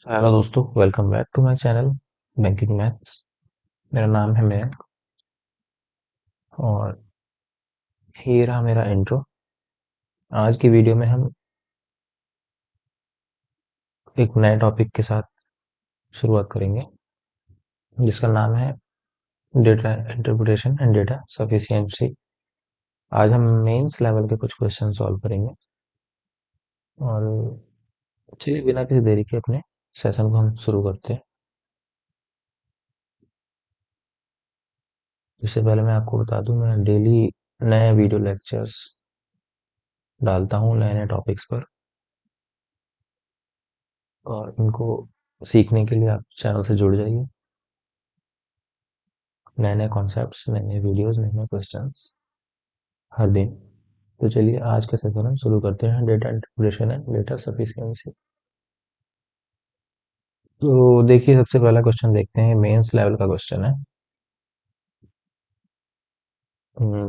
Hello दोस्तों, welcome back to my channel banking maths. मेरा नाम है मयंक और ये रहा मेरा इंट्रो। आज की वीडियो में हम एक नए टॉपिक के साथ शुरुआत करेंगे जिसका नाम है data interpretation and data sufficiency. आज हम मेंस लेवल के कुछ क्वेश्चन सॉल्व करेंगे और चलिए बिना किसी देरी के अपने सेशन को हम शुरू करते हैं। इससे पहले मैं आपको बता दूं, मैं डेली नए वीडियो लेक्चर्स डालता हूँ नए नए टॉपिक्स पर, और इनको सीखने के लिए आप चैनल से जुड़ जाइए। नए नए कॉन्सेप्ट्स, नए नए वीडियोस, नए नए क्वेश्चंस हर दिन। तो चलिए आज का सेशन हम शुरू करते हैं, data interpretation and data sufficiency. तो देखिए, सबसे पहला क्वेश्चन देखते हैं, मेंस लेवल का क्वेश्चन है।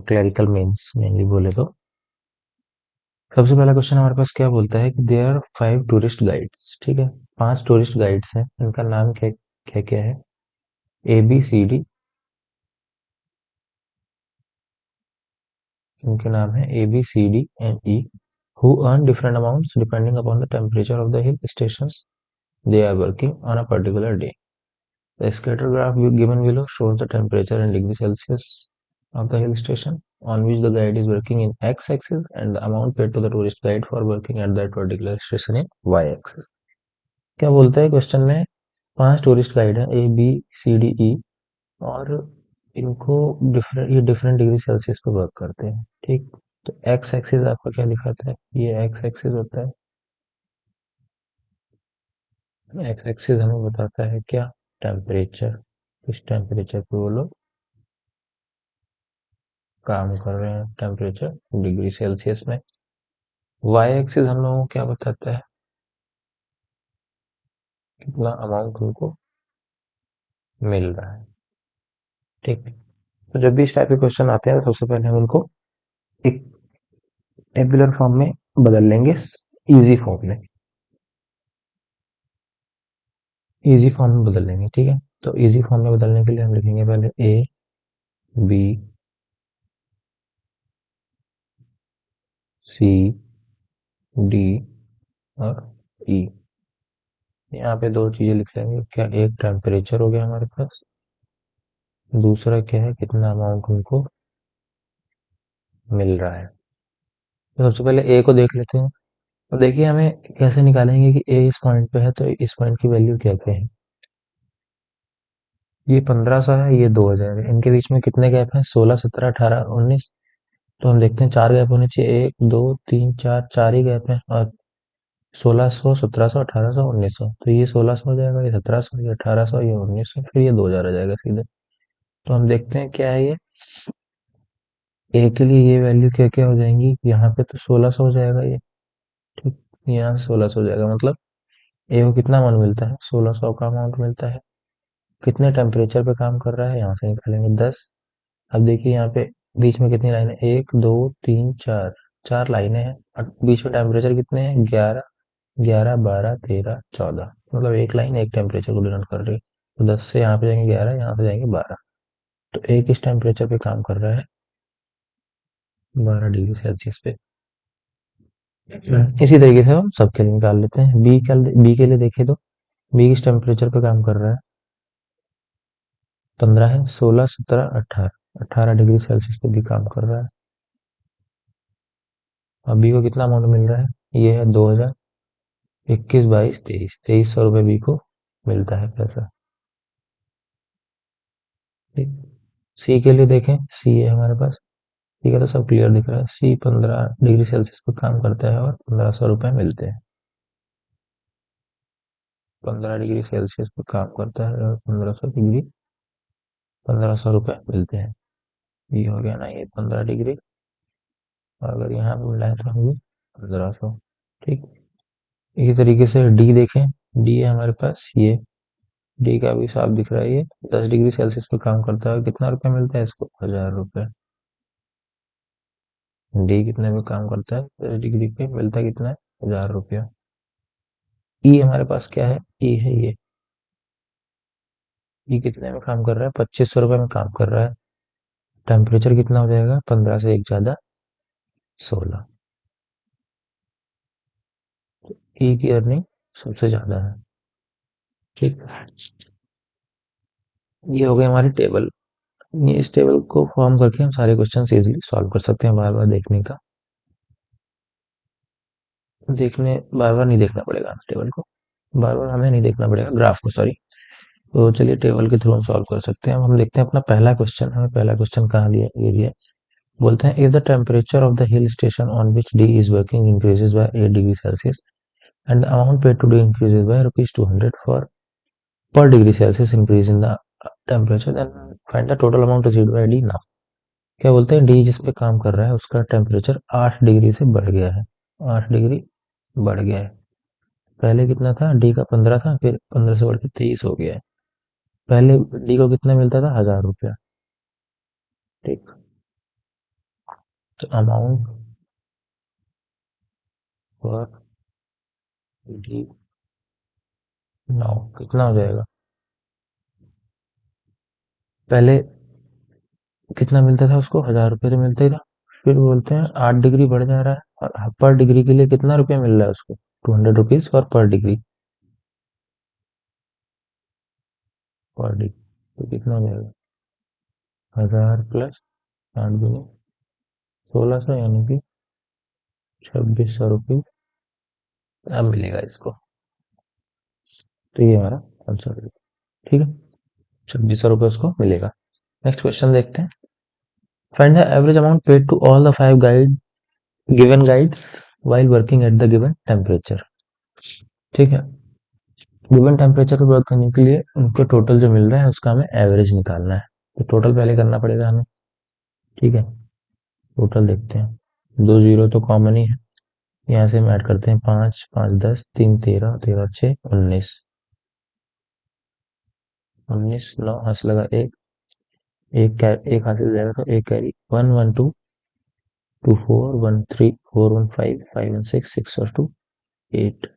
क्लरिकल मेंस मेनली बोले तो सबसे पहला क्वेश्चन हमारे पास क्या बोलता है कि देयर आर 5 टूरिस्ट गाइड्स। ठीक है, 5 टूरिस्ट गाइड्स हैं, इनका नाम क्या क्या क्या है? A B C D. इनके नाम है A B C D and E, who earn different amounts depending upon the temperature of the hill stations they are working on a particular day. The scatter graph given below shows the temperature in degree Celsius of the hill station on which the guide is working in x-axis and the amount paid to the tourist guide for working at that particular station in y-axis. क्या बोलता है question में? 5 tourist guide है, A B C D E, और इनको different degree Celsius पे work करते हैं। ठीक, तो एक्स एक्सिस आपका क्या दिखाता है? ये एक्स एक्सिस होता है। एक्स एक्सिस हमें बताता है क्या? टेम्परेचर। इस टेम्परेचर पे वो लोग काम कर रहे हैं, टेम्परेचर डिग्री सेल्सियस में। वाई एक्सिस हम लोगों को क्या बताता है? कितना अमाउंट उनको मिल रहा है। ठीक, तो जब भी इस टाइप के क्वेश्चन आते हैं तो सबसे पहले हम उनको एक टेबुलर फॉर्म में बदल लेंगे, इजी फॉर्म में, इजी फॉर्म में बदल लेंगे। ठीक है, तो इजी फॉर्म में बदलने के लिए हम लिखेंगे पहले ए बी सी डी और ई। यहाँ पे दो चीजें लिख लेंगे, क्या? एक टेम्परेचर हो गया हमारे पास, दूसरा क्या है? कितना अमाउंट उनको मिल रहा है। तो सबसे पहले ए को देख लेते हैं। तो देखिए, हमें कैसे निकालेंगे कि ए इस पॉइंट पे है तो इस पॉइंट की वैल्यू क्या क्या है। ये 1500 है, ये 2000 है, इनके बीच में कितने गैप हैं? 16, 17, 18, 19। तो हम देखते हैं 4 गैप होने चाहिए, 1 2 3 4, 4 ही गैप हैं। और 1600, 1700, 1800, 1900, तो ये 1600 हो जाएगा, ये 1700, ये 1800, ये 1900, फिर ये 2000 आ जाएगा सीधे। तो हम देखते हैं क्या है ये। ए के लिए ये वैल्यू क्या क्या हो जाएंगी? यहाँ पे तो 1600 हो जाएगा ये। ठीक, यहाँ 1600 हो जाएगा, मतलब ए को कितना अमाउंट मिलता है? 1600 का अमाउंट मिलता है। कितने टेम्परेचर पे काम कर रहा है? यहाँ से निकालेंगे 10। अब देखिए यहाँ पे बीच में कितनी लाइनें? 1 2 3 4, 4 लाइनें हैं, और बीच में टेम्परेचर कितने हैं? 11, 11 12 13 14, मतलब एक लाइन एक टेम्परेचर को डिनोट कर रही है। तो 10 से यहाँ पे जाएंगे 11, यहाँ से जाएंगे 12। तो एक इस टेम्परेचर पे काम कर रहा है 12 डिग्री सेल्सियस पे। इसी तरीके से हम सबके लिए निकाल लेते हैं। बी के लिए देखें तो बी किस टेम्परेचर पे काम कर रहा है? 15 है, 16 17 18, 18 डिग्री सेल्सियस पे भी काम कर रहा है। अब बी को कितना अमाउंट मिल रहा है? ये है 2000, 21 22 23, 2300 रुपये बी को मिलता है पैसा। ठीक, सी के लिए देखें, सी है हमारे पास। ठीक है, तो सब क्लियर दिख रहा है। सी 15 डिग्री सेल्सियस पे काम करता है और 1500 रुपये मिलते हैं। 15 डिग्री सेल्सियस पे काम करता है और 1500 रुपये मिलते हैं। ये हो गया ना, ये 15 डिग्री, और अगर यहाँ पे मिला है तो हमें 1500। ठीक, इसी तरीके से डी देखें। डी है हमारे पास, ये डी का भी साफ दिख रहा है, ये 10 डिग्री सेल्सियस पे काम करता है। कितना रुपया मिलता है इसको? 1000 रुपये। डी कितने पे काम करता है? 10 डिग्री पे मिलता है कितना है? 1000 रुपया। ई हमारे पास क्या है, ई है ये कितने में काम कर रहा है, 2500 रुपये में काम कर रहा है। टेम्परेचर कितना हो जाएगा, 15 से एक ज्यादा 16। ई की अर्निंग सबसे ज्यादा है। ठीक, ये हो गई हमारी टेबल। ये इस टेबल को फॉर्म करके हम सारे क्वेश्चन इजीली सॉल्व कर सकते हैं, बार बार देखने का, देखने बार बार नहीं देखना पड़ेगा टेबल को, बार बार हमें नहीं देखना पड़ेगा ग्राफ को, सॉरी। तो चलिए टेबल के थ्रू हम सॉल्व कर सकते हैं। अब हम देखते हैं अपना पहला क्वेश्चन, हमें पहला क्वेश्चन कहाँ दिया है? ये दिया है। बोलते हैं if the temperature of the hill station on which D is working increases bye 8 degree Celsius and the amount paid to D increases by rupees 200 for per degree Celsius increase in the temperature, then find the total amount received by D now। क्या बोलते हैं, D जिस पे काम कर रहा है उसका टेम्परेचर 8 डिग्री से बढ़ गया है, 8 डिग्री बढ़ गया है। पहले कितना था, डी का 15 था, फिर 15 से बढ़ के 23 हो गया है। पहले डी को कितना मिलता था, 1000 रुपया। ठीक, तो अमाउंट फॉर डी नाउ कितना हो जाएगा, पहले कितना मिलता था उसको, 1000 रुपये तो मिलता ही था। फिर बोलते हैं 8 डिग्री बढ़ जा रहा है, और पर डिग्री के लिए कितना रुपया मिल रहा है उसको, 200 रुपीज और पर डिग्री, पर डिग्री। तो कितना हो जाएगा, 1000 प्लस 8 दूनी 1600, यानी कि 2600 रुपये अब मिलेगा इसको। तो ये हमारा आंसर है। ठीक है, 2600 रुपये उसको मिलेगा। नेक्स्ट क्वेश्चन देखते हैं। Find the average amount paid to all the 5 guide given guides while working at the given temperature। ठीक है, गिवन टेम्परेचर पर वर्क करने के लिए उनको टोटल जो मिल रहा है उसका हमें एवरेज निकालना है। तो टोटल पहले करना पड़ेगा हमें। ठीक है, टोटल देखते हैं, 2 जीरो तो कॉमन ही है, यहाँ से हम ऐड करते हैं 5 5 10 3 13 13 6 19, 19 9 हंस लगा एक, एक हाथ से जाएगा तो एक कैरी, 1 1 2 2 4 1 3 4 1 5 5 1 6 6 और 2 8।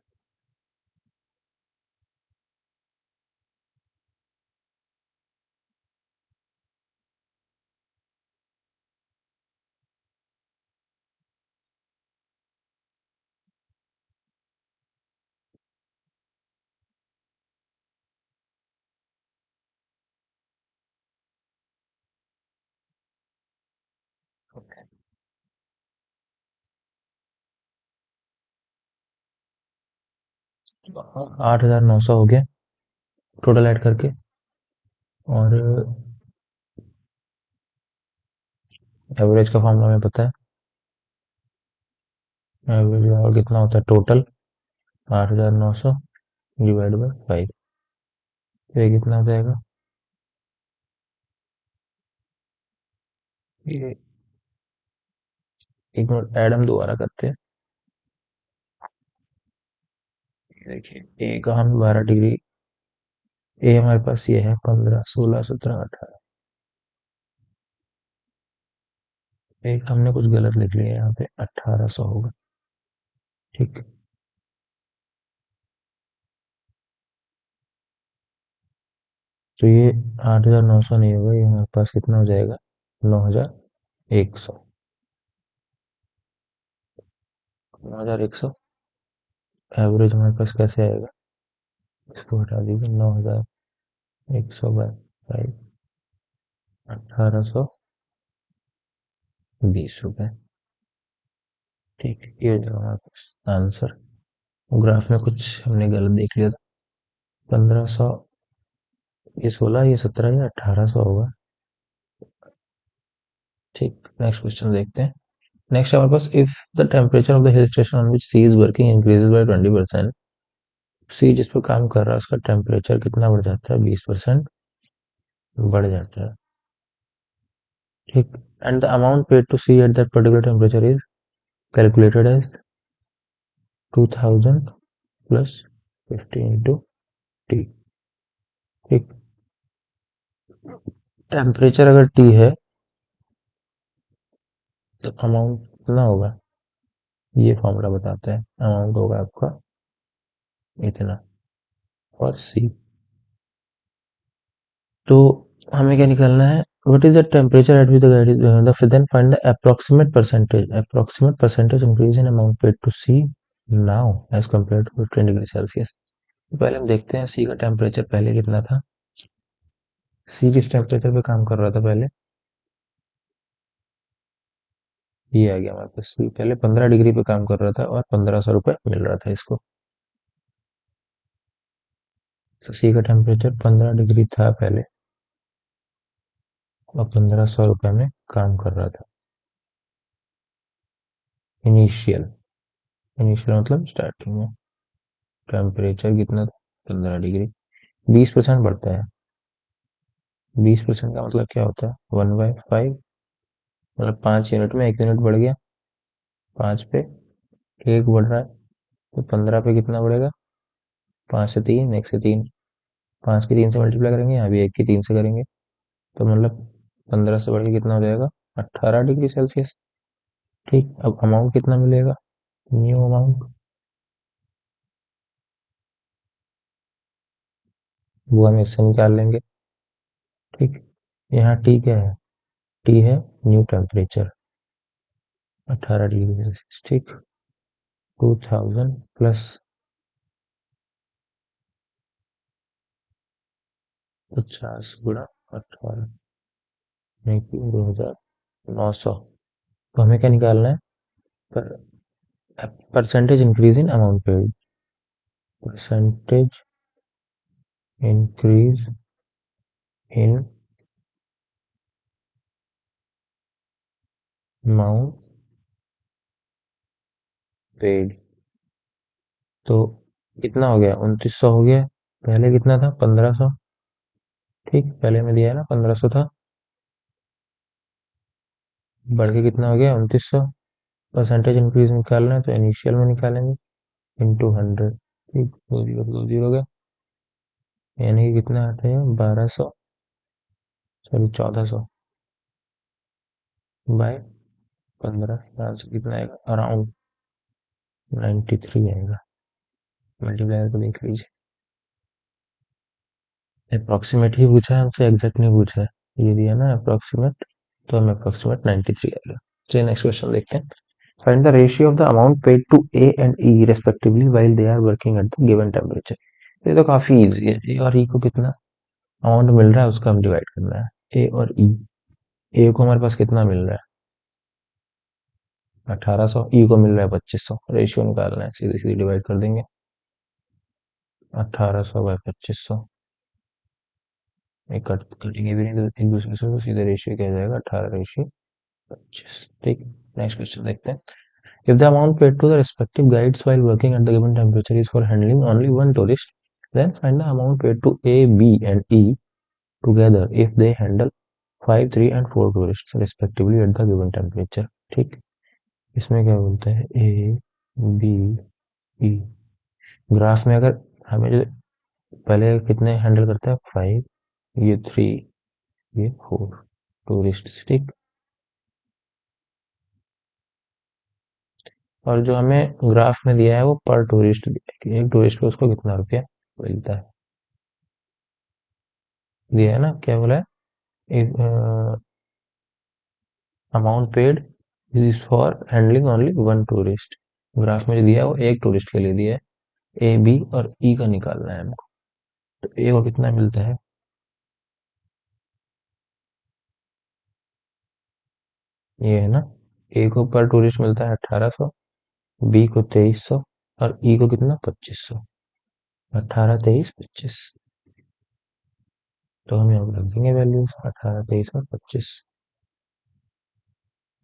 $8,900 हो गया टोटल ऐड करके। और एवरेज का फॉर्मूला हमें पता है, एवरेज और कितना होता है, टोटल 8,900 डिवाइड बाई 5, तो ये कितना हो जाएगा, ये एक मिनट ऐड हम दोबारा करते हैं। ये देखिए, ए का हम 12 डिग्री, ए हमारे पास ये है 15 16 17 18, एक हमने कुछ गलत लिख लिया यहाँ पे, 1800 होगा। ठीक, तो ये 8,900 नहीं होगा, ये हमारे पास कितना हो जाएगा, 9,100, 9,100। एवरेज हमारे पास कैसे आएगा, इसको हटा दीजिए, 9,100/5, 1820 रुपये। ठीक, ये जो हमारे पास आंसर, ग्राफ में कुछ हमने गलत देख लिया था, 1500, ये 16, ये 17, ये 1800 होगा। ठीक, नेक्स्ट क्वेश्चन देखते हैं। नेक्स्ट हमारे पास, if the temperature of the hill station on which C is working increases by 20%, C जिस पर काम कर रहा है उसका टेम्परेचर कितना बढ़ जाता है, 20% बढ़ जाता है। ठीक, and the amount paid to C at that particular temperature is calculated as 2000 plus 50 into T. ठीक, टेम्परेचर अगर टी है तो अमाउंट कितना होगा, ये फॉर्मूला बताते हैं। अमाउंट होगा आपका इतना। और सी, तो हमें क्या निकालना है, what is the temperature at which the guide then find the approximate percentage increase in amount paid to C now as compare to 15 degree Celsius. तो पहले हम देखते हैं सी का टेम्परेचर पहले कितना था। सी किस टेम्परेचर पे काम कर रहा था पहले, ये आ गया हमारे पास। सी पहले 15 डिग्री पे काम कर रहा था और 1500 रुपये मिल रहा था इसको। तो सी का टेम्परेचर 15 डिग्री था पहले और 1500 रुपये में काम कर रहा था। इनिशियल, इनिशियल मतलब स्टार्टिंग में टेम्परेचर कितना था, 15 डिग्री। 20% बढ़ता है। 20% का मतलब क्या होता है, 1/5, मतलब 5 यूनिट में 1 यूनिट बढ़ गया। 5 पे 1 बढ़ रहा है, तो 15 पे कितना बढ़ेगा, 5 से 3, 1 से 3, 5 की 3 से मल्टीप्लाई करेंगे, यहाँ भी 1 की 3 से करेंगे, तो मतलब 15 से बढ़ के कितना हो जाएगा, 18 डिग्री सेल्सियस। ठीक, अब अमाउंट कितना मिलेगा, न्यू अमाउंट, वो हम इससे निकाल लेंगे। ठीक, यहाँ टी क्या है, टी है न्यू टेम्परेचर 18 डिग्री सेल्सियस। ठीक, 2000 प्लस 50 गुणा 18, नहीं 2900। तो हमें क्या निकालना है, पर percentage increase in amount paid, percentage increase in amount paid. तो कितना हो गया, 2900 हो गया। पहले कितना था, 1500। ठीक, पहले में दिया है ना 1500 था, बढ़ के कितना हो गया 2900। परसेंटेज इंक्रीज निकालना है तो इनिशियल में निकालेंगे, इंटू 100। ठीक, 2 जीरो हो गया, यानी कि कितना आता है 1200, सॉरी 1400 बाय 15, यहाँ से कितना आएगा, अराउंड 93 आएगा। मल्टीप्लायर को देख लीजिए, अप्रोक्सीमेट ही पूछा है हमसे, एग्जैक्ट नहीं पूछा है। ये दिया ना अप्रोक्सीमेट, तो हमें अप्रोक्सीमेट 93 आएगा। चलिए नेक्स्ट क्वेश्चन देखते हैं। Find the ratio of the amount paid to A and E respectively while they are working at the given temperature. ये तो काफी इजी है, ए और ई को कितना अमाउंट मिल रहा है उसका हम डिवाइड करना है। ए और ई, ए को हमारे पास कितना मिल रहा है 1800, ई को मिल रहा है 2500, रेशियो निकालना है, सीधे सीधे डिवाइड कर देंगे। 1800/2500, एक कटेंगे भी नहीं तो एक दूसरे से, तो सीधे रेशियो क्या आ जाएगा, 18/25। ठीक, नेक्स्ट क्वेश्चन देखते हैं। If the amount paid to the respective guides while working at the given temperature is for handling only one tourist, then find the amount paid to A, B, and E together if they handle 5, 3, and 4 tourists respectively at the given temperature. ठीक, इसमें क्या बोलते हैं, A B E. Graph में अगर हमें जो पहले कितने हैंडल करता है, 5, ये 3, ये 4 टूरिस्ट। ठीक, और जो हमें ग्राफ में दिया है वो पर टूरिस्ट दिया है कि एक टूरिस्ट को उसको कितना रुपया मिलता है, दिया है ना, क्या बोला है, amount paid is for handling only one tourist. Graph में जो दिया है वो एक टूरिस्ट के लिए दिया है, ए बी और ई का निकालना है हमको। तो ए को कितना मिलता है, ये है ना, ए को पर टूरिस्ट मिलता है 1800, बी को 2300 और ई को कितना 2500। 18, 23, 25। तो हम यहाँ रख देंगे वैल्यूज 18, 23 और 25।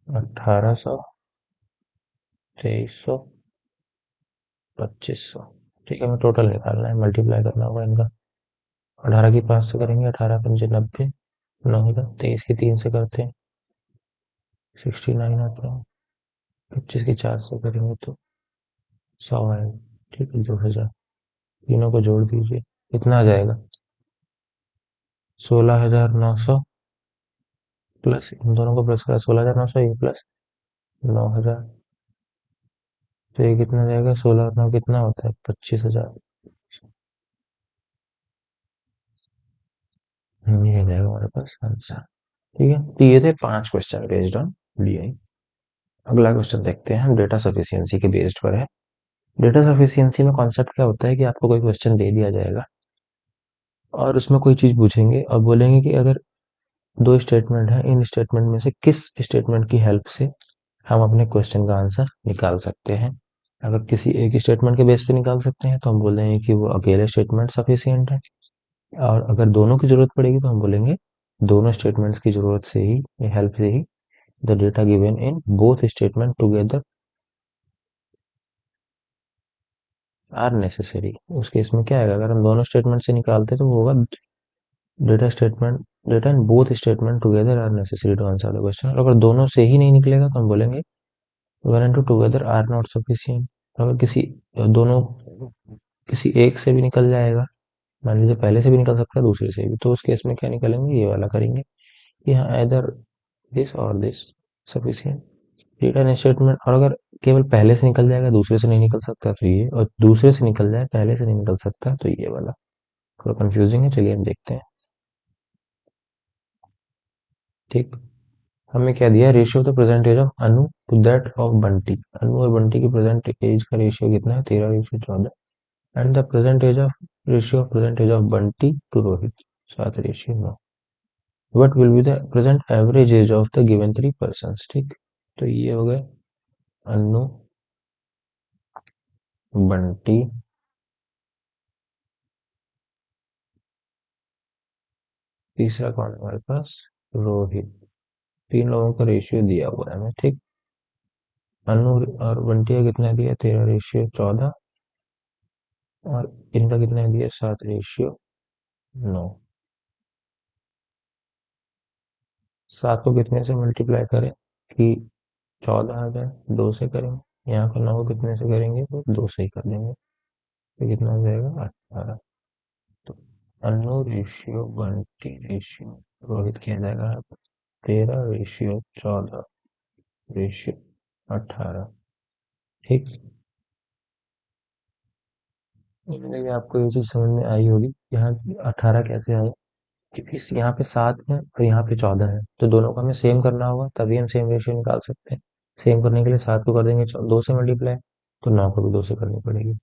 1800, 2300, 2500। ठीक है, हमें टोटल निकालना है, मल्टीप्लाई करना होगा इनका। 18 की 5 से करेंगे, 18 पंजे 90, 9 होगा, 23 की 3 से करते हैं 69 आता है, 25 की 4 से करेंगे तो 100 आएगा। ठीक है, 2000, तीनों को जोड़ दीजिए, कितना आ जाएगा, 16,900 प्लस इन दोनों को प्लस करा, 16,900 ये प्लस 9,000, तो ये कितना जाएगा, 16 और 9 कितना होता है, 25,000। ये आ जाएगा हमारे पास आंसर। ठीक है, तो ये थे 5 क्वेश्चन बेस्ड ऑन डीआई। अगला क्वेश्चन देखते हैं हम, डेटा सफिशियंसी के बेस्ड पर है। डेटा सफिशियंसी में कॉन्सेप्ट क्या होता है कि आपको कोई क्वेश्चन दे दिया जाएगा और उसमें कोई चीज पूछेंगे और बोलेंगे कि अगर दो स्टेटमेंट है, इन स्टेटमेंट में से किस स्टेटमेंट की हेल्प से हम अपने क्वेश्चन का आंसर निकाल सकते हैं। अगर किसी एक स्टेटमेंट के बेस पे निकाल सकते हैं तो हम बोलेंगे कि वो अकेले स्टेटमेंट सफिशियंट है, और अगर दोनों की जरूरत पड़ेगी तो हम बोलेंगे दोनों स्टेटमेंट्स की जरूरत से ही, हेल्प से ही, the data given in both statement together are necessary. उस केस में क्या आएगा, अगर हम दोनों स्टेटमेंट से निकालते तो वो होगा data statement, data in both statement together are necessary to answer the question. अगर दोनों से ही नहीं निकलेगा तो हम बोलेंगे one and two together are not sufficient. अगर किसी दोनों किसी एक से भी निकल जाएगा, मान लीजिए पहले से भी निकल सकता है दूसरे से भी, तो उस केस में क्या निकलेंगे, ये वाला करेंगे कि हाँ इधर दिस और दिस सफिशिएंट रिटर्न स्टेटमेंट। और अगर केवल पहले से निकल जाएगा दूसरे से नहीं निकल सकता तो ये, और दूसरे से निकल जाए पहले से नहीं निकल सकता तो ये वाला। थोड़ा कंफ्यूजिंग है, चलिए हम देखते हैं। ठीक, हमें क्या दिया, ratio of the present age of Anu to that of Bunty. Anu और बंटी की प्रेजेंट एज का रेशियो कितना है, 13:14। And the present age of, ratio of present age of Bunty to Rohit, 7:9। What will be the present average age of the given three person. ठीक, तो ये हो गए अनु, बंटी, तीसरा कौन है हमारे पास, रोहित। तीन लोगों का रेशियो दिया हुआ है हमें। ठीक, अनु और बंटी का कितना दिया, 13:14, और इनका कितना दिया, 7:9। 7 को कितने से मल्टीप्लाई करें कि 14 आ जाए, 2 से करेंगे। यहाँ को 9 को कितने से करेंगे तो 2 से ही कर देंगे, तो कितना हो जाएगा, 18। तो अनु रेशियो बंटी रेशियो रोहित किया जाएगा 13:14:18। ठीक, उम्मीद है आपको ये चीज समझ में आई होगी। यहाँ 18 कैसे आया, क्योंकि यहाँ पे 7 है और यहाँ पे 14 है, तो दोनों को हमें सेम करना होगा तभी हम सेम रेशियो निकाल सकते हैं। सेम करने के लिए 7 को कर देंगे 2 से मल्टीप्लाई, तो 9 को भी 2 से करनी पड़ेगी।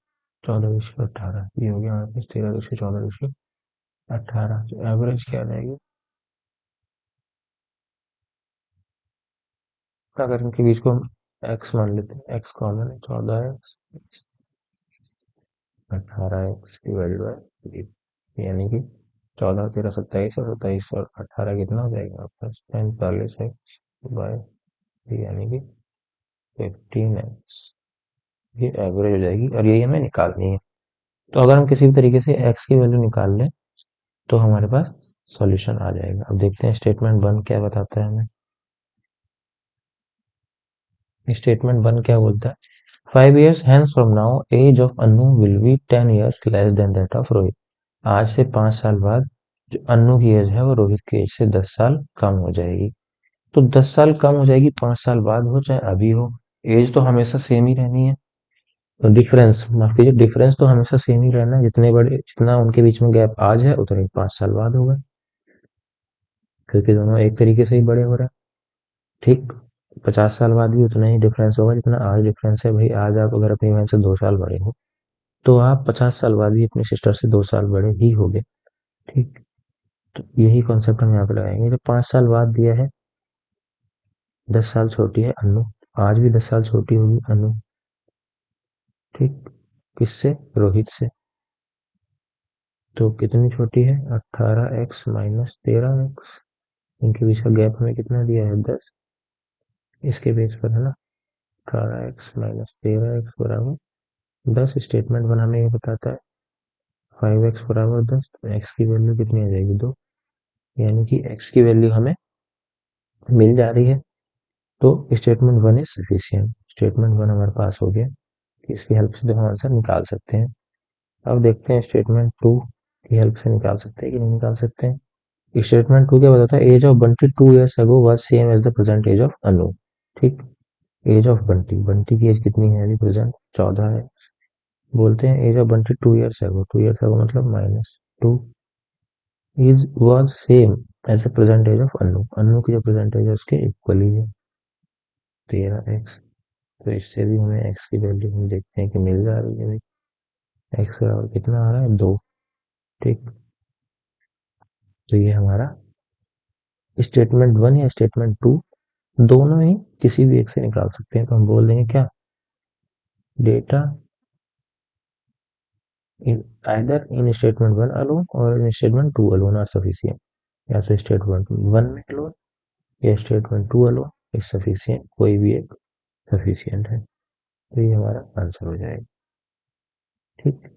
14:18, ये हो गया हमारे पास 13:14:18। तो एवरेज क्या रहेगी, अगर इनके बीच को हम एक्स मान लेते हैं, एक्स कॉमन है, 14x 18x डिवाइडेड बाई, यानी कि 14 13 27, और 27 और 18 कितना हो जाएगा आपका 45x बाय, यानी कि 15x। ये एवरेज हो जाएगी और यही हमें निकालनी है। तो अगर हम किसी भी तरीके से x की वैल्यू निकाल लें तो हमारे पास सॉल्यूशन आ जाएगा। अब देखते हैं स्टेटमेंट वन क्या बताता है हमें। स्टेटमेंट वन क्या बोलता है, 5 years hence from now age of Anu will be 10 years less than that of Rohit. आज से 5 साल बाद जो अनु की एज है वो रोहित की एज से 10 साल कम हो जाएगी। तो 10 साल कम हो जाएगी, 5 साल बाद हो चाहे अभी हो, एज तो हमेशा सेम ही रहनी है। तो डिफरेंस, माफ कीजिए, डिफरेंस तो हमेशा सेम ही रहना है, जितने बड़े, जितना उनके बीच में गैप आज है उतना ही 5 साल बाद होगा, क्योंकि दोनों एक तरीके से ही बड़े हो रहे हैं। ठीक, 50 साल बाद भी उतना ही डिफरेंस होगा जितना आज डिफरेंस है। भाई आज आप अगर अपनी बहन से 2 साल बड़े हो तो आप 50 साल बाद भी अपनी सिस्टर से 2 साल बड़े ही होगे। ठीक, तो यही कॉन्सेप्ट हम यहाँ पे लगाएंगे। जो 5 साल बाद दिया है, 10 साल छोटी है अनु, आज भी 10 साल छोटी होगी अनु। ठीक, किससे, रोहित से। तो कितनी छोटी है, 18x - 13x। इनके बीच का गैप हमें कितना दिया है, 10। इसके बेस पर है ना, 18x - 13x बराबर 10। स्टेटमेंट वन हमें ये बताता है 5x बराबर 10, तो x की वैल्यू कितनी आ जाएगी, 2। यानी कि x की वैल्यू हमें मिल जा रही है। तो statement one is sufficient. Statement one हमारे पास हो गया कि इसकी हेल्प से तो हम आंसर निकाल सकते हैं। अब देखते हैं स्टेटमेंट टू की हेल्प से निकाल सकते हैं कि नहीं निकाल सकते हैं। स्टेटमेंट टू क्या बताता है, age of Bunty 2 years ago was same age the present age of Anu. ठीक, एज ऑफ बंटी, बंटी की एज कितनी है अभी प्रेजेंट, 14 है। बोलते हैं age of Bunty 2 years ago, 2 years ago मतलब -2। Is was same age the percentage of Anu, Anu की जो परसेंटेज है उसके इक्वल ही है 13x। तो इससे भी हमें x की वैल्यू हम देखते हैं कि मिल जा रही है भाई। x बराबर कितना आ रहा है 2। ठीक, तो ये हमारा स्टेटमेंट वन या स्टेटमेंट टू दोनों ही किसी भी एक से निकाल सकते हैं। तो हम बोल देंगे क्या, data in either in statement one alone और in statement two alone are sufficient. या तो स्टेटमेंट वन में अलोन या statement two alone is sufficient, कोई भी एक सफिशिएंट है। तो ये हमारा आंसर हो जाएगा। ठीक,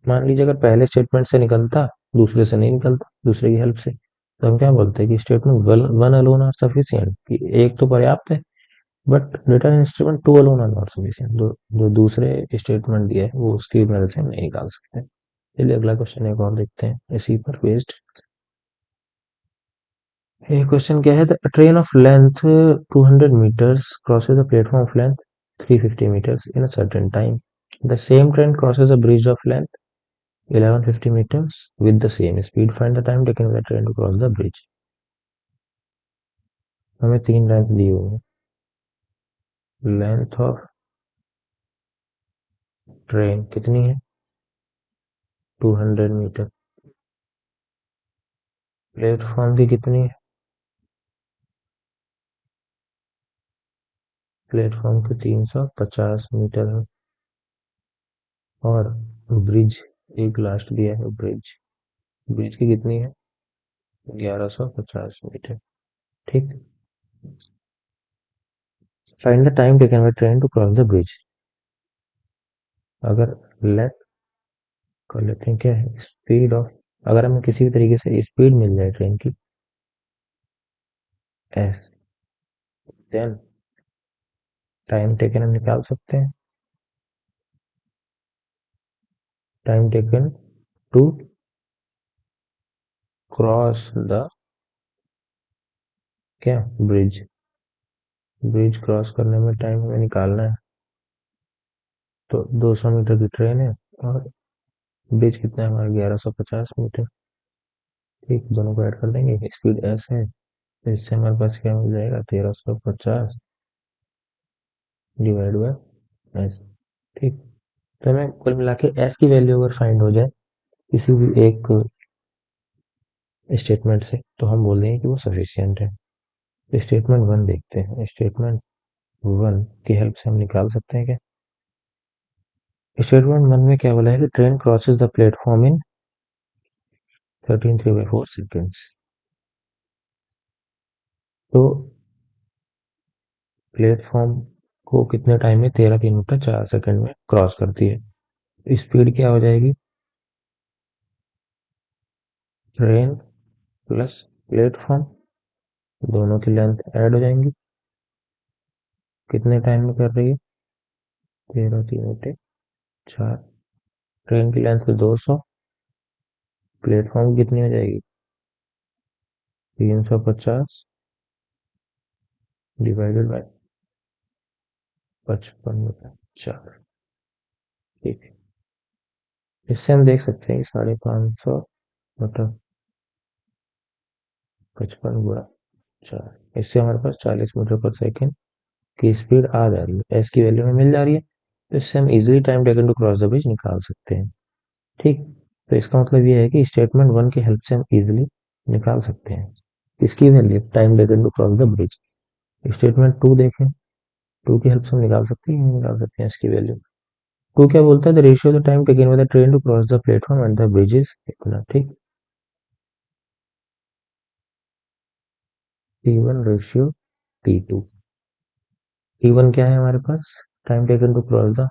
मान लीजिए अगर पहले स्टेटमेंट से निकलता, दूसरे से नहीं निकलता, दूसरे की हेल्प से, तो हम क्या बोलते हैं कि statement one alone are sufficient, कि एक तो पर्याप्त है, but return statement two alone are not sufficient, जो दूसरे स्टेटमेंट दिया है वो उसकी मदद से हम नहीं निकाल सकते। चलिए अगला क्वेश्चन एक और देखते हैं इसी पर बेस्ड। ये क्वेश्चन क्या है, the train of length 200 meters crosses a platform of length 350 meters in a certain time. The same train crosses a bridge of length 1150 meters with the same speed. Find the time taken by the train to cross the bridge. हमें तीन length दी हुई है। Length of train कितनी है 200 metre, platform की कितनी है, platform की 350 मीटर है, और ब्रिज एक लास्ट दिया है, ब्रिज ब्रिज की कितनी है 1150 मीटर। ठीक, find the time taken by train to cross the bridge. अगर लेट कर लेते हैं क्या है स्पीड ऑफ, अगर हमें किसी भी तरीके से स्पीड मिल जाए ट्रेन की एस, देन टाइम टेकन हम निकाल सकते हैं। Time taken to cross the क्या ब्रिज, ब्रिज क्रॉस करने में टाइम हमें निकालना है। तो 200 मीटर की ट्रेन है और ब्रिज कितना है हमारा 1150 मीटर। ठीक, दोनों को ऐड कर देंगे, स्पीड एस है, तो इससे हमारे पास क्या मिल जाएगा 1350 डिवाइड बाय एस। ठीक, तो हमें कुल मिला के एस की वैल्यू अगर फाइंड हो जाए किसी भी एक स्टेटमेंट से, तो हम बोल देंगे कि वो सफिशियंट है। तो स्टेटमेंट वन देखते हैं, स्टेटमेंट वन की हेल्प से हम निकाल सकते हैं क्या। स्टेटमेंट वन में क्या बोला है कि train crosses the platform in 13 3/4 seconds। तो प्लेटफॉर्म को कितने टाइम में 13 3/4 सेकंड में क्रॉस करती है। स्पीड क्या हो जाएगी, ट्रेन प्लस प्लेटफॉर्म दोनों की लेंथ ऐड हो जाएंगी, कितने टाइम में कर रही है 13 3/4। ट्रेन की लेंथ 200, प्लेटफॉर्म कितनी हो जाएगी 350 डिवाइडेड बाय 55/4। ठीक है, इससे हम देख सकते हैं कि 550 बटा 55 गुणा 4, इससे हमारे पास 40 मीटर पर सेकेंड की स्पीड आ जा रही है, एस की वैल्यू में मिल जा रही है। तो इससे हम easily time taken to cross the bridge निकाल सकते हैं। ठीक, तो इसका मतलब ये है कि स्टेटमेंट वन की हेल्प से हम इजिली निकाल सकते हैं इसकी value time taken to cross the bridge. Statement two देखें, टू की हेल्प से हम निकाल सकते हैं, नहीं निकाल सकते हैं इसकी वैल्यू। टू क्या बोलता है, the ratio the time taken by the train to cross the platform and the bridge is इतना। ठीक, T1 रेशियो T2। T1 क्या है हमारे पास, time taken to cross the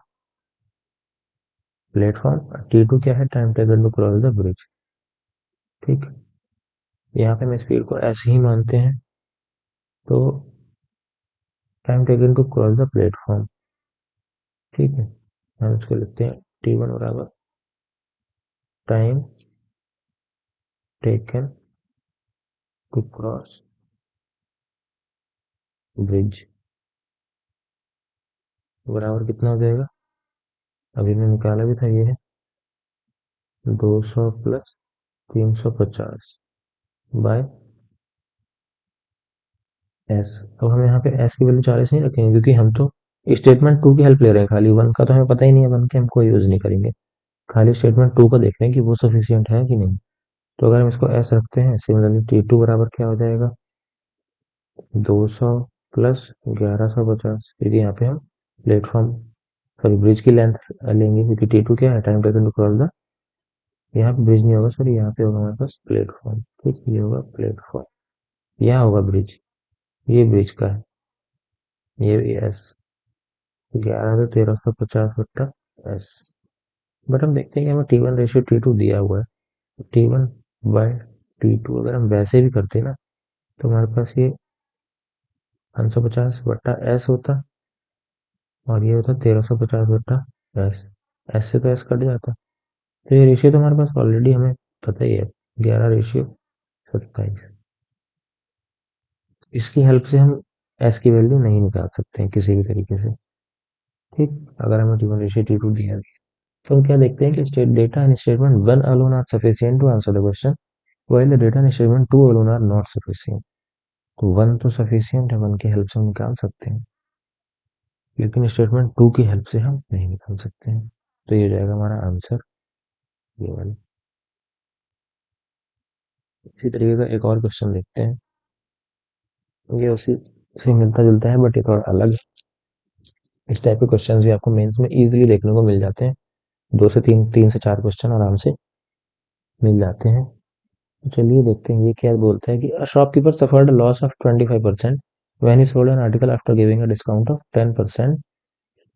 platform, T2 क्या है, time taken to cross the bridge. ठीक, यहाँ पे हम स्पीड को ऐसे ही मानते हैं, तो time taken to cross the platform. ठीक है, हम इसको लिखते हैं T1 बराबर time taken to cross bridge बराबर कितना हो जाएगा, अभी मैं निकाला भी था, ये है 200 प्लस 350 बाय एस। अब हम यहाँ पे एस की वैल्यू 40 नहीं रखेंगे क्योंकि हम तो स्टेटमेंट टू की हेल्प ले रहे हैं, खाली वन का तो हमें पता ही नहीं है, वन के हम कोई यूज नहीं करेंगे। खाली स्टेटमेंट टू को देख रहे हैं कि वो सफिशियंट है कि नहीं। तो अगर हम इसको एस रखते हैं, सिमिलरली टी टू बराबर क्या हो जाएगा, 200 प्लस 1150, क्योंकि यहाँ पे हम प्लेटफॉर्म सॉरी ब्रिज की लेंथ लेंगे, क्योंकि टी टू क्या है, time taken to cross the, यहाँ पे ब्रिज नहीं होगा सर, यहाँ पे होगा हमारे पास प्लेटफॉर्म। ठीक, ये होगा प्लेटफॉर्म, यहाँ होगा ब्रिज, ये ब्रिज का है, ये एस, 11 से 1350 बट्टा एस। बट हम देखते हैं कि हमें T one ratio T two दिया हुआ है, T one by T two अगर हम वैसे भी करते ना, तो हमारे पास ये 550 बट्टा एस होता, और ये होता 1350 बट्टा एस। एस से तो एस कट जाता, तो ये रेशियो तो हमारे पास ऑलरेडी हमें पता ही है, 11:27। इसकी हेल्प से हम एस की वैल्यू नहीं निकाल सकते हैं किसी भी तरीके से। ठीक, अगर हमें T one ratio T two दिया है, तो हम क्या देखते हैं कि state data and statement one alone are sufficient to answer the question, while the data and statement two alone are not sufficient. तो वन तो सफिशिएंट है, वन की हेल्प से हम निकाल सकते हैं, लेकिन स्टेटमेंट टू की हेल्प से हम नहीं निकाल सकते हैं। तो ये हो जाएगा हमारा आंसर, ये वाला। इसी तरीके का एक और क्वेश्चन देखते हैं, ये उसी से मिलता जुलता है बट ये थोड़ा अलग है। इस टाइप के क्वेश्चंस भी आपको मेंस में इजीली देखने को मिल जाते हैं, दो से तीन, तीन से चार क्वेश्चन आराम से मिल जाते हैं। तो चलिए देखते हैं ये क्या बोलता है कि a shopkeeper suffered loss of 25% when he sold an article after giving a discount of 10%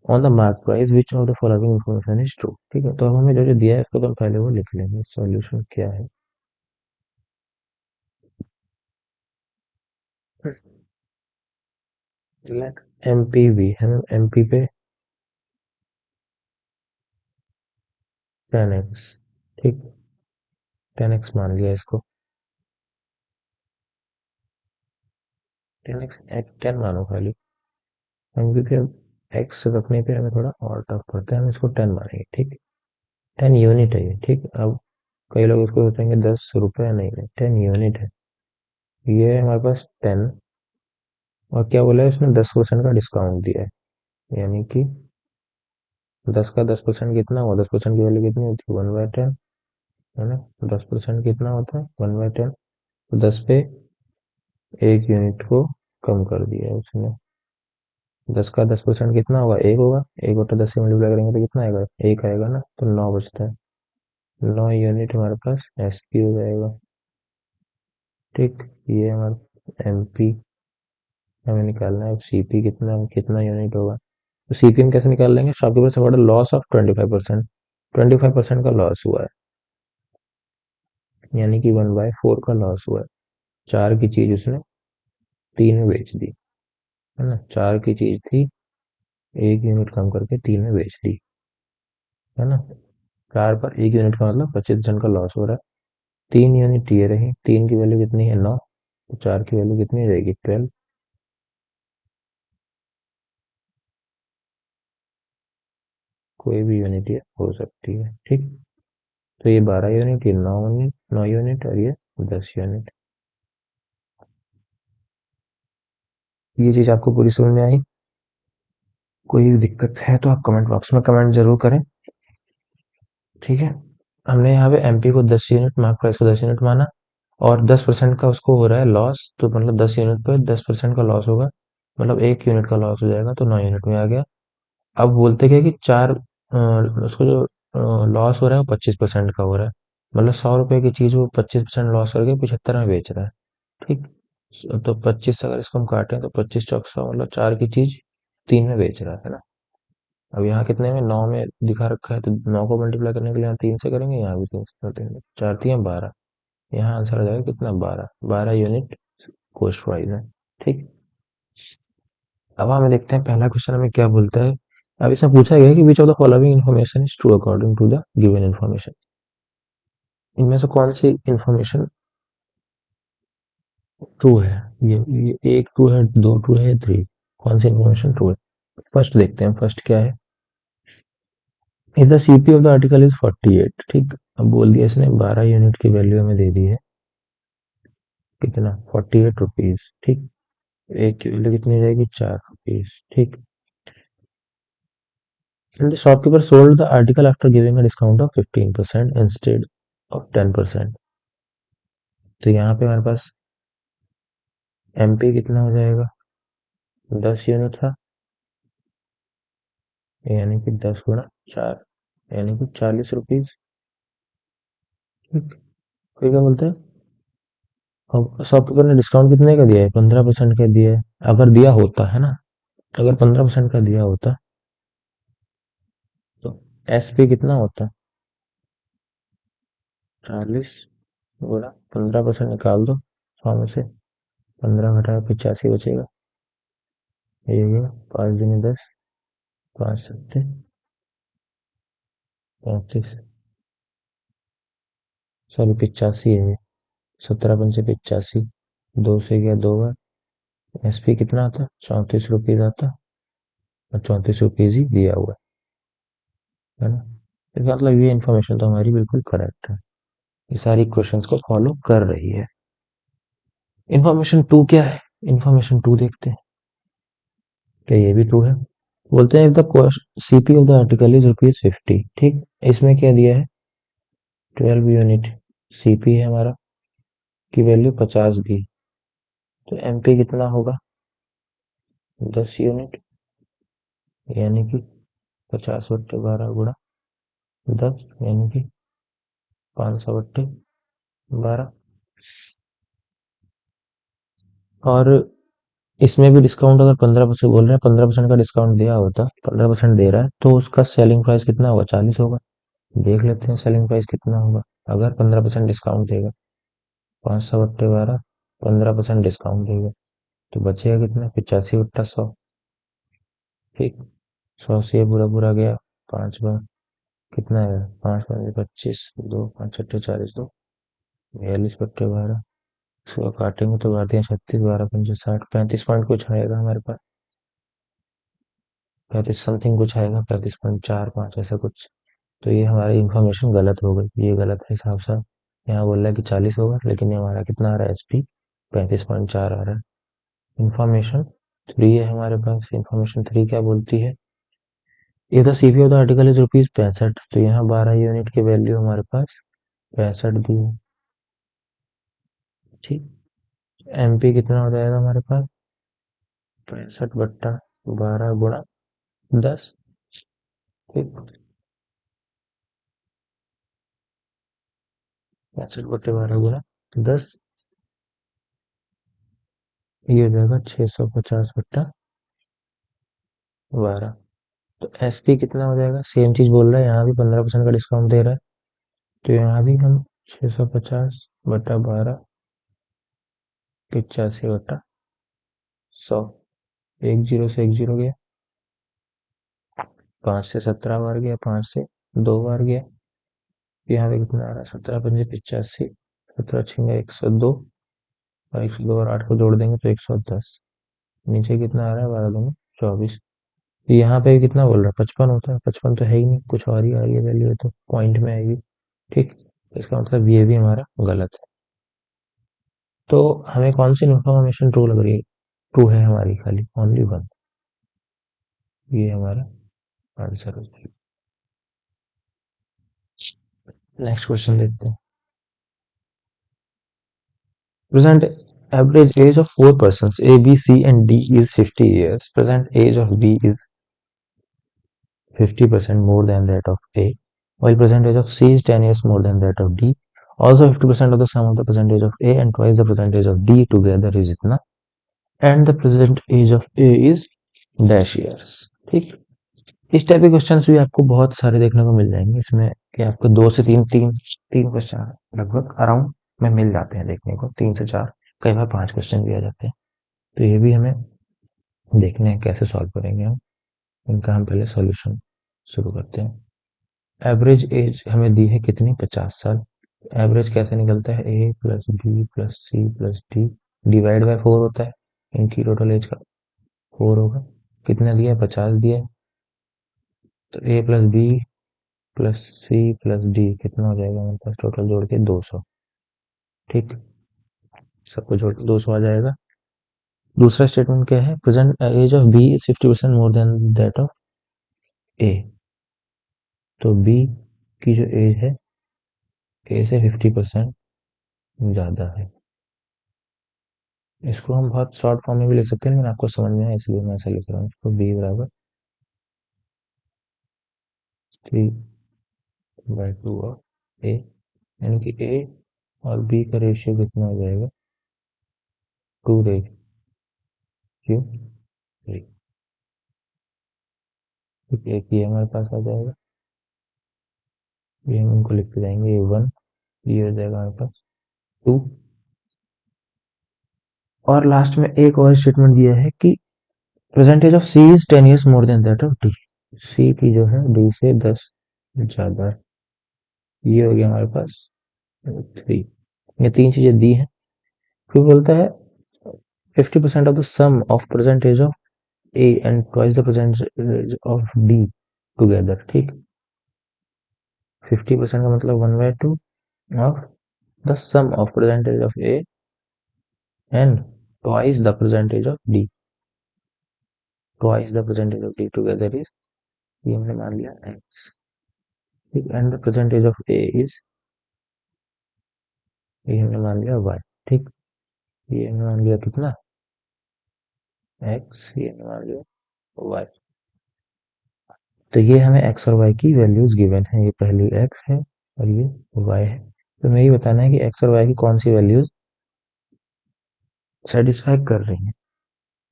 on the mark price which of the following information is true. ठीक है, तो अब हमें जो जो दिया है इसको तो हम पहले वो लिख लेंगे, सॉल्यूशन क्या है। एमपीवी है, एमपी पे 10x, ठीक, 10x मान लिया इसको, 10x 10 मानो खाली, एमपी पे एक्स रखने पे हमें थोड़ा और टफ पड़ता है, हम इसको 10 मानेंगे। ठीक, 10 यूनिट है ये। ठीक, अब कई लोग इसको सोचेंगे 10 रुपए, नहीं नहीं, 10 यूनिट है। ये है हमारे पास 10, और क्या बोला है इसने, 10% का डिस्काउंट दिया है, यानी कि 10 का 10% कितना हुआ, 10% की वैल्यू कितनी होती है, 1/10, है ना। 10% कितना होता है, 1/10, तो 10 पे एक यूनिट को कम कर दिया है उसने। 10 का 10% कितना होगा, एक होगा, एक बटा 10 से मल्टीप्लाई करेंगे तो कितना आएगा, एक आएगा ना, तो 9 बचता है, 9 यूनिट हमारे पास एस पी हो जाएगा। ठीक, ये हमारा एम पी हमें निकालना है। सीपी कितना कितना यूनिट होगा, तो सीपी हम कैसे निकाल लेंगे, शॉपकीपर से लॉस ऑफ 25%, 25% का लॉस हुआ है, यानी कि 1/4 का लॉस हुआ है। चार की चीज उसने तीन में बेच दी, है ना, चार की चीज थी, एक यूनिट कम करके तीन में बेच दी, है ना। चार पर एक यूनिट का मतलब 25% का लॉस हो रहा है। तीन यूनिट ये रही, तीन की वैल्यू कितनी है, 9, तो चार की वैल्यू कितनी रहेगी, 12। कोई भी यूनिट ये हो सकती है। ठीक, तो ये 12 यूनिट, ये 9 यूनिट, 9 यूनिट, और ये 10 यूनिट। ये चीज आपको पूरी समझ में आई, कोई दिक्कत है तो आप कमेंट बॉक्स में कमेंट जरूर करें। ठीक है, हमने यहाँ पे एमपी को 10 यूनिट, मार्क प्राइस को 10 यूनिट माना, और 10% का उसको हो रहा है लॉस, तो मतलब 10 यूनिट पे 10% का लॉस होगा, मतलब एक यूनिट का लॉस हो जाएगा, तो 9 यूनिट में आ गया। अब बोलते क्या कि उसको जो लॉस हो रहा है वो 25% का हो रहा है, मतलब 100 रुपए की चीज वो 25% लॉस करके 75 में बेच रहा है। ठीक, तो 25 अगर इसको हम काटें तो 25 चौक 100, मतलब चार की चीज तीन में बेच रहा है ना। अब यहाँ कितने में, 9 में दिखा रखा है, तो 9 को मल्टीप्लाई करने के लिए यहाँ तीन से करेंगे, यहाँ भी तीन से करेंगे, चार तीन 12, यहाँ आंसर आ जाएगा कितना, 12, 12 यूनिट कॉस्ट वाइज है। ठीक, अब हमें देखते हैं पहला क्वेश्चन हमें क्या बोलता है। अब इसमें पूछा गया है कि which of the following information is true according to the given information. इनमें से कौन सी इन्फॉर्मेशन ट्रू है, ये एक ट्रू है, दो ट्रू है, थ्री, कौन सी इन्फॉर्मेशन ट्रू है। फर्स्ट देखते हैं, फर्स्ट क्या है, if the CP of the article is 48, ठीक। अब बोल दिया इसने 12 यूनिट की वैल्यू हमें दे दी है, कितना, 48 रुपीज, ठीक। एक की वैल्यू कितनी हो जाएगी, 4 रुपीज, ठीक। And the shopkeeper sold the article after giving a discount of 15% instead of 10%। तो यहाँ पे हमारे पास एमपी कितना हो जाएगा, 10 यूनिट था, यानी कि 10 गुणा 4, यानी कि 40 रुपीज, ठीक। फिर क्या बोलते हैं, अब शॉपकीपर ने डिस्काउंट कितने का दिया है, 15% का दिया है। अगर दिया होता है ना, अगर 15% का दिया होता तो एसपी कितना होता, 40 गुणा 15% निकाल दो, 100 में से 15 घटा 85 बचेगा, ये हो गया 5 दूनी 10, 5 सत्ते 35, सॉरी 85 है ये, 17 पंचे 85, 2 से गया 2 बार, एसपी कितना आता, 34 रुपीज आता, और 34 रुपीज ही दिया हुआ है ना। इसका मतलब ये इन्फॉर्मेशन तो हमारी बिल्कुल करेक्ट है, ये सारी क्वेश्चंस को फॉलो कर रही है। इन्फॉर्मेशन टू क्या है, इन्फॉर्मेशन टू देखते हैं, क्या ये भी ट्रू है। बोलते हैं if the CP of the article is rupees 50, ठीक। इसमें क्या दिया है, 12 यूनिट सीपी है हमारा, की वैल्यू 50 दी, तो एमपी कितना होगा, 10 यूनिट, यानी कि 50/12 गुणा 10, यानी कि 500/12। और इसमें भी डिस्काउंट अगर 15% बोल रहे हैं, 15% का डिस्काउंट दिया होता, 15% दे रहा है, तो उसका सेलिंग प्राइस कितना होगा, 40 होगा। देख लेते हैं सेलिंग प्राइस कितना होगा, अगर 15% डिस्काउंट देगा, 500/12, 15% डिस्काउंट देगा, तो बचेगा कितना, 85/100, ठीक। 100 से ये बुरा बुरा गया 5 बार, कितना है, 5×5 = 25, 2×5 = 40, 2 42/12, इसको काटेंगे तो काट दिया 36, 12×5 = 60, 35 पॉइंट कुछ आएगा हमारे पास, 35 समथिंग कुछ आएगा, 35.45 ऐसा कुछ। तो ये हमारी इंफॉर्मेशन गलत हो गई, ये गलत है साफ साफ। यहाँ बोल रहा है कि 40 होगा, लेकिन ये हमारा कितना आ रहा है, एचपी 35.4 आ रहा है। इंफॉर्मेशन थ्री है हमारे पास, इंफॉर्मेशन थ्री क्या बोलती है, ये the CP of the article is rupees 65, तो यहाँ 12 यूनिट की वैल्यू हमारे पास 65 दी है, ठीक। एमपी कितना हो जाएगा हमारे पास, 65/12 गुणा 10, ठीक। 65/12 गुणा 10, ये हो जाएगा 650/12। तो एसपी कितना हो जाएगा, सेम चीज बोल रहा है, यहाँ भी 15% का डिस्काउंट दे रहा है, तो यहाँ भी हम 650/12, 85/100, एक जीरो से एक जीरो गया, 5 से 17 बार गया, 5 से 2 बार गया, यहाँ पे कितना आ रहा है, 17×5 = 85, 17×6 = 102, और 102 और 8 को जोड़ देंगे तो 110, नीचे कितना आ रहा है, 12×2 = 24। यहाँ पे कितना बोल रहा है, 55 होता है, 55 तो है ही नहीं, कुछ और ही आ रही है वैल्यू, तो पॉइंट में आएगी, ठीक। इसका मतलब ये भी हमारा गलत है। तो हमें कौन सी इन्फॉर्मेशन ट्रू लग रही है, ट्रू है हमारी खाली ओनली वन, ये हमारा आंसर हो जाएगा। नेक्स्ट क्वेश्चन देखते हैं। Present average age of four persons A, B, C, and D is 50 years. Present age of B is 50% more than that of A, while present age of C is 10 years more than that of D. Also, 50% of the sum of the percentage of A and twice the percentage of D together is इतना, and the present age of A is dash years, ठीक। इस type के questions भी आपको बहुत सारे देखने को मिल जाएंगे इसमें, कि आपको दो से तीन तीन तीन क्वेश्चन लगभग अराउंड में मिल जाते हैं देखने को, 3 से 4, कई बार 5 क्वेश्चन भी आ जाते हैं। तो ये भी हमें देखने हैं कैसे सॉल्व करेंगे हम इनका। हम पहले सॉल्यूशन शुरू करते हैं। एवरेज एज हमें दी है कितनी, 50 साल। एवरेज कैसे निकलता है, A plus B plus C plus D divide by 4 होता है, इनकी टोटल एज का 4 होगा। कितना दिया है, 50 दिया है, तो A plus B plus C plus D कितना हो जाएगा हमारे पास टोटल जोड़ के 200। ठीक, सबको जोड़ के 200 आ जाएगा। दूसरा स्टेटमेंट क्या है, present age of B is 50% more than that of A. तो बी की जो एज है ए से 50% ज्यादा है। इसको हम बहुत शॉर्ट फॉर्म में भी लिख सकते हैं, लेकिन आपको समझ में आए इसलिए मैं ऐसा लिख रहा हूँ। इसको बी बराबर 3/2 ऑफ ए, यानी कि ए और बी का रेशियो कितना हो जाएगा, 2/3। ठीक है, एक ये हमारे पास आ जाएगा, ये हम उनको लिखते जाएंगे, ये 1, ये हो जाएगा हमारे पास 2। और लास्ट में एक और स्टेटमेंट दिया है कि percentage of C is 10 years more than that of D. C की जो है डी से 10 ज्यादा है। ये हो गया हमारे पास 3। ये तीन चीजें दी हैं। फिर बोलता है 50% of the sum of percentage of A and twice the percentage of D together. ठीक, 50% का मतलब 1/2 of the sum of percentage of A and twice the percentage of D. Twice the percentage of D together is, ये हमने मान लिया X. ठीक, and the percentage of A is, ये हमने मान लिया वाई। ठीक, ये हमने मान लिया कितना, एक्स, ये हमने मान लिया वाई। तो ये हमें एक्स और वाई की वैल्यूज गिवन है, ये पहली एक्स है और ये वाई है। तो हमें ये बताना है कि एक्स और वाई की कौन सी वैल्यूज सेटिस्फाई कर रही हैं।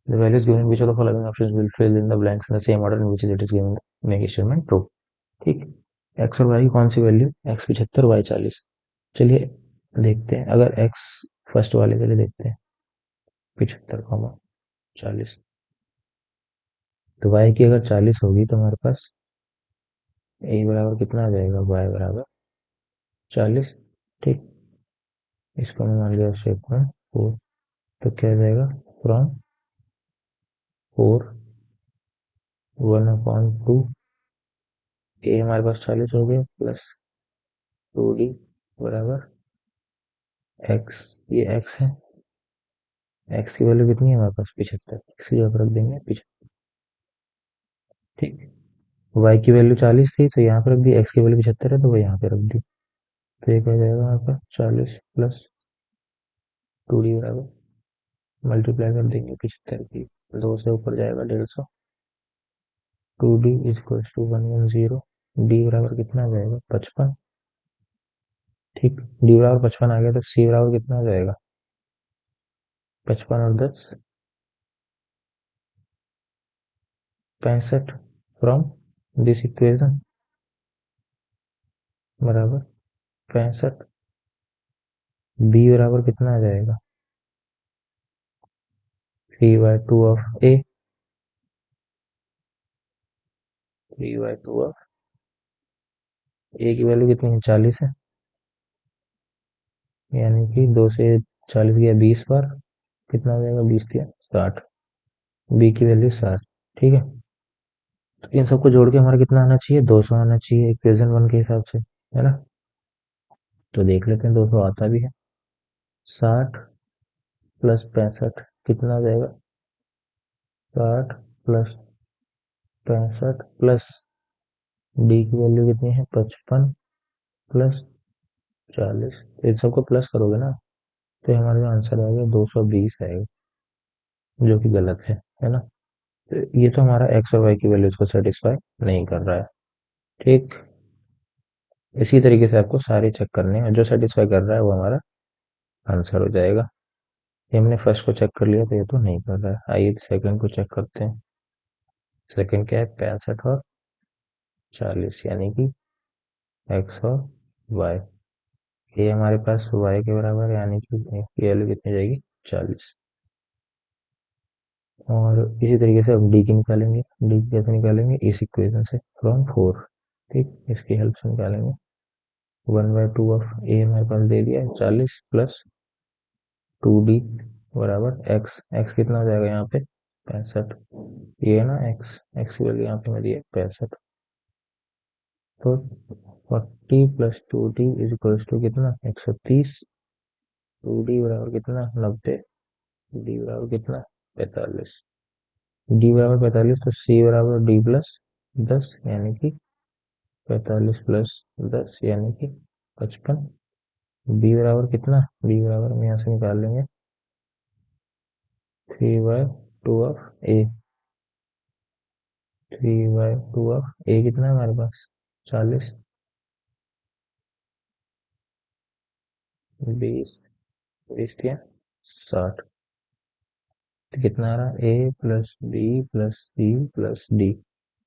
The values given which of the following options will fill in the blanks in the same order in which it is given, make statement true। ठीक, एक्स और वाई की कौन सी वैल्यू, एक्स 75, वाई 40। चलिए देखते हैं, अगर एक्स फर्स्ट वाले के लिए देखते हैं 75, 40। तो वाई की अगर 40 होगी तो हमारे पास ए बराबर कितना आ जाएगा, वाई बराबर 40। ठीक, इसको मैं मान लिया स्टेटमेंट 4। तो क्या हो जाएगा, फ्रॉम 4 1/2 ए हमारे पास 40 हो गया प्लस 2d बराबर एक्स। ये एक्स है, एक्स की वैल्यू कितनी है हमारे पास 75, एक्स की जगह रख देंगे 75। ठीक, वाई की वैल्यू 40 थी तो यहाँ पे रख दी, एक्स की वैल्यू 75 है तो वो यहाँ पे रख दी। तो ये क्या हो जाएगा हमारे पास 40 प्लस 2d बराबर, मल्टीप्लाई कर देंगे 75 की, 2 से ऊपर जाएगा 150। 2d is equal to 110। D बराबर कितना आ जाएगा, 55। ठीक, डी बराबर 55 आ गया तो सी बराबर कितना आ जाएगा, 55 और 10 65 फ्रॉम दिस इक्वेशन बराबर 65। बी बराबर कितना आ जाएगा, 3/2 ऑफ ए, 3/2 ऑफ ए की वैल्यू कितनी है, 40 है, यानी कि 2 से 40 गया 20 बार, कितना हो जाएगा, 20 दिया 60। बी की वैल्यू 60। ठीक है, तो इन सबको जोड़ के हमारा कितना आना चाहिए, 200 आना चाहिए इक्वेशन 1 के हिसाब से, है ना। तो देख लेते हैं 200 आता भी है। 60 प्लस 65 कितना हो जाएगा, 60 प्लस 65 प्लस डी की वैल्यू कितनी है, 55 प्लस 40। इन सबको प्लस करोगे ना तो हमारा जो आंसर आएगा 220 आएगा, जो कि गलत है ना। तो ये तो हमारा एक्स और वाई की वैल्यूज को सेटिस्फाई नहीं कर रहा है। ठीक, इसी तरीके से आपको सारे चेक करने हैं, जो सेटिस्फाई कर रहा है वो हमारा आंसर हो जाएगा। ये हमने फर्स्ट को चेक कर लिया तो ये तो नहीं कर रहा है, आइए सेकंड को चेक करते हैं। सेकंड क्या है, 65 और 40, यानी कि एक्स और वाई। ये हमारे पास वाई के बराबर है, यानी कि ये वैल्यू कितनी जाएगी, 40। और इसी तरीके से अब डी की निकालेंगे। डी की कैसे निकालेंगे, इस इक्वेशन से फ्रॉम 4। ठीक, इसकी हेल्प से निकालेंगे। 1/2 ऑफ ए हमारे पास दे दिया है 40 प्लस 2d बराबर एक्स। एक्स कितना हो जाएगा यहाँ पे, 65। ये है ना एक्स, एक्स की वैल्यू यहाँ पे मिली है 65। तो 40 + 2d इज इक्वल्स टू कितना 130। 2d बराबर कितना 90। डी बराबर कितना 45। डी बराबर 45 तो सी बराबर डी + 10 यानी कि 45 + 10 यानी कि 55। बी बराबर कितना बी बराबर हम यहाँ से निकाल लेंगे 3/2 ऑफ ए। 3/2 ऑफ ए कितना है हमारे पास 40। 20 20 या 60। तो कितना आ रहा है a + b + c + d।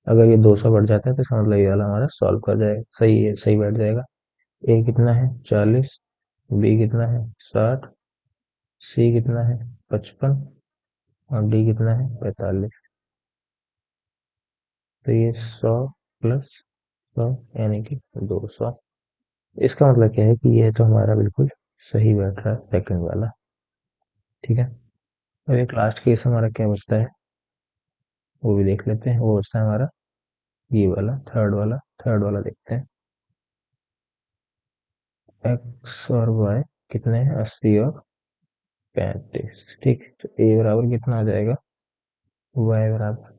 अगर ये 200 बढ़ जाता है तो इसका मतलब ये वाला हमारा सॉल्व कर जाएगा, सही है, सही बैठ जाएगा। ए कितना है 40। बी कितना है 60। सी कितना है 55। और डी कितना है 45। तो ये 100 + 100 यानी कि 200। इसका मतलब क्या है कि ये तो हमारा बिल्कुल सही बैठ रहा है सेकंड वाला। ठीक है, अब एक लास्ट केस हमारा क्या बचता है वो भी देख लेते हैं। वो बचता है हमारा ये वाला थर्ड वाला देखते हैं। एक्स और वाई कितने हैं 80 और 35। ठीक, तो ए बराबर कितना आ जाएगा वाई बराबर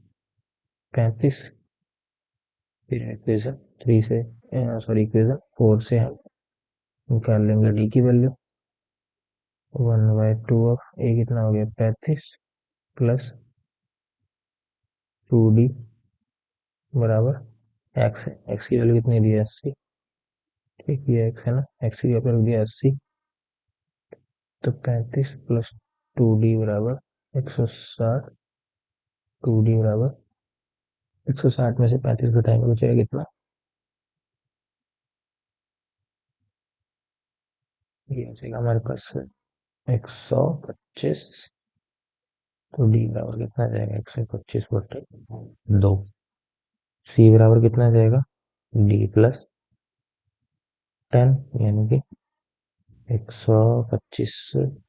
35। फिर इक्वेशन 3 से सॉरी इक्वेशन 4 से हम निकाल लेंगे डी की वैल्यू। 1/2 ऑफ ए कितना हो गया 35 + 2d बराबर एक्स है। एक्स की वैल्यू कितनी दी है 80। ठीक, ये एक्स है ना, एक्स की वैल्यू दिया 80। तो 35 + 2d बराबर 160। 2d बराबर 160 में से 35 घटाएंगे बचेगा कितना, ये बचेगा हमारे पास 125। तो डी बराबर कितना आ जाएगा 125/2। सी बराबर कितना आ जाएगा d + 10 यानी कि 125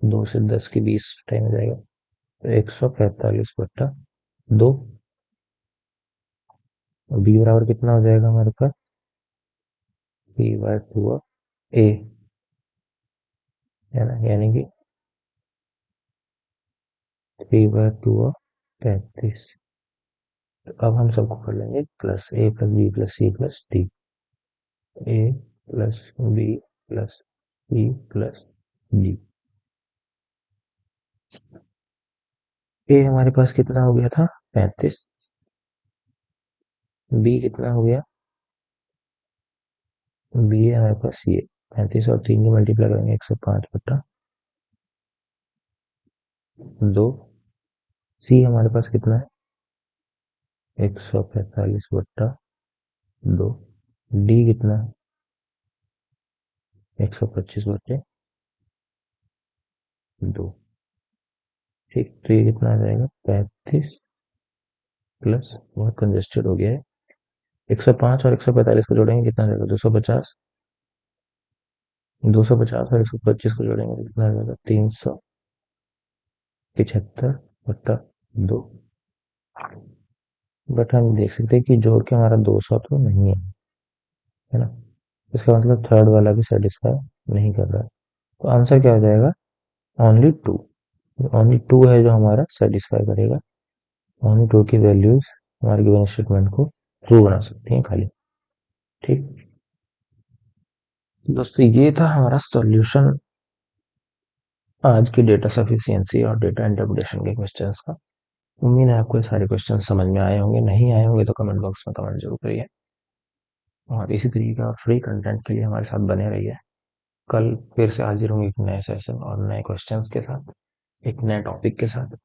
2 से 10 की 20 टाइम हो जाएगा तो 145/2। बी बराबर कितना हो जाएगा हमारे पास b/2 ए है ना, यानी कि 3/2 35। तो अब हम सबको कर लेंगे plus a + b + c + d। a + b + c + d। ए हमारे पास कितना हो गया था 35। बी कितना हो गया बी है हमारे पास ये 35 और 3 की मल्टीप्लाई करेंगे 105/2। सी हमारे पास कितना है 145/2। डी कितना है 125/2। ठीक, तो ये कितना आ जाएगा 35 प्लस बहुत कंजेस्टेड हो गया है 105 और 145 को जोड़ेंगे कितना आ जाएगा 250। 250 और 125 को जोड़ेंगे तो कितना आ जाएगा 375/2। बट हम देख सकते हैं कि जोड़ के हमारा 200 तो नहीं है ना, इसका मतलब थर्ड वाला भी सेटिस्फाई नहीं कर रहा है। तो आंसर क्या हो जाएगा ओनली 2। ओनली 2 है जो हमारा सेटिस्फाई करेगा। ओनली 2 की वैल्यूज हमारे गिवन स्टेटमेंट को ट्रू बना सकती हैं खाली। ठीक, दोस्तों ये था हमारा सॉल्यूशन आज की डेटा सफिशिएंसी और डेटा इंटरप्रिटेशन के क्वेश्चंस का। उम्मीद है आपको ये सारे क्वेश्चन समझ में आए होंगे, नहीं आए होंगे तो कमेंट बॉक्स में कमेंट जरूर करिए और इसी तरीके का फ्री कंटेंट के लिए हमारे साथ बने रहिए। कल फिर से हाजिर होंगे एक नए सेशन और नए क्वेश्चंस के साथ, एक नए टॉपिक के साथ।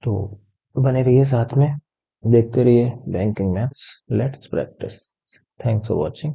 तो बने रहिए साथ में, देखते रहिए banking maths, let's practice. Thanks for watching.